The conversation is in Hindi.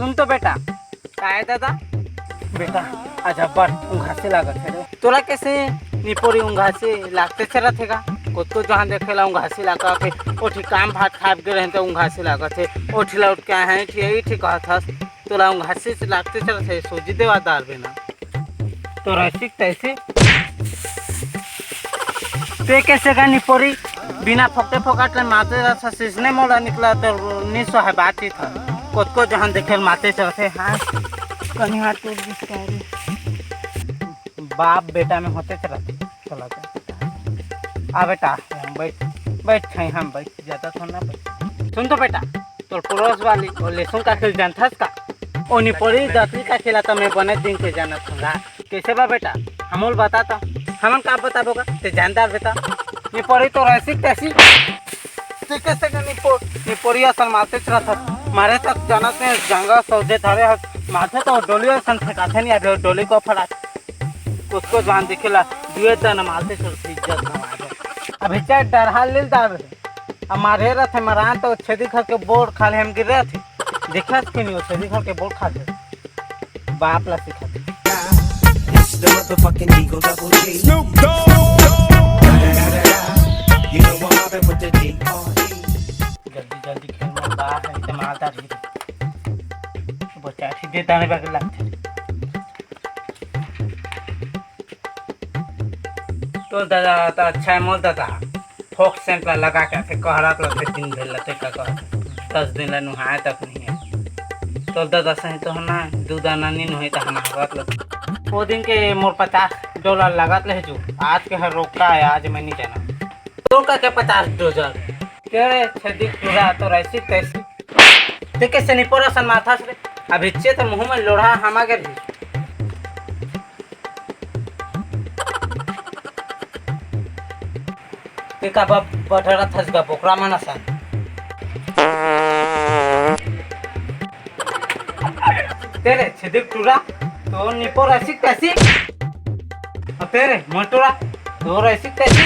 सुन तो बेटा। काय दादा? बेटा आज अब्बा उंघासे लागत है रे। तोरा कैसे निपोरी उंघासे लागते चला थे का? को जहाँ देखेला उंघासे लगा के ओठी काम भात खाब के रहते उंघासे लागत है। ओठी लौट के आए थी यही ठीक कहत हस। तोरा उंघासे से लागते चला थे सोजी देवा दाल बिना। तो रसिक तैसे ते कैसे का निपोरी बिना फकटे फकाटे माते रहा सिसने मोड़ा निकला तो निसो है बात ही था। को जहाँ देखे माते चलते हाँ कहीं हाथ टूट जिसका बाप बेटा में होते चलते चला आ बेटा बैठ बैठ हम बैठ ज़्यादा थोड़ा बैठ। सुन तो बेटा तो पड़ोस वाली और लहसुन का खेल जानता का ओ निपोरी दसवीं का खेला तो मैं बने दिन के जाना था कैसे बा बेटा हमोल बताता हमन का बताबोगा ते जानदार बेटा निपोरी तो रसिक तैसी कैसे का निपोरी असल मारते चला था मारे तक जाना से जंगा सौदे धरे माथे तो डोली सन फेंकाते नहीं अभी डोली को फड़ा उसको जान दिखेला दुए तन मारते चलते इज्जत ना अभी चाहे डरहाल ले दार हमारे रथे मरान तो छेदी घर के बोर्ड खाले हम गिर रहे थे देखा कि नहीं छेदी घर के बोर्ड खाते बाप ला सिखा The motherfucking Eagle Double G. Snoop Dogg. You know I'm mobbing with the D.R.E. जल्दी खेल में बाहर है इसे मारता रही बच्चा सीधे दाने पे लगते तो दादा तो अच्छा है मोल दादा फोक सेंट लगा के फिर कहरा तो फिर दिन भेल लते का कह 10 दिन ला नुहाए तक नहीं है तो दादा सही तो ना दूध आनानी नहीं तो हमारा लग वो दिन के मोर $50 लागत ले जो आज के हर रोका है आज मैं नहीं जाना तो का के $50 तेरे छदी पूरा तो ऐसी तैसी ते कैसे नहीं पड़ा सन माथा से अभी चे तो मुंह में लोढ़ा हमा के भी ते का बाप बठरा थस का बोकरा माना सन तेरे छदी पूरा तो निपोर ऐसी कैसी तेरे मोटोरा तो ऐसी कैसी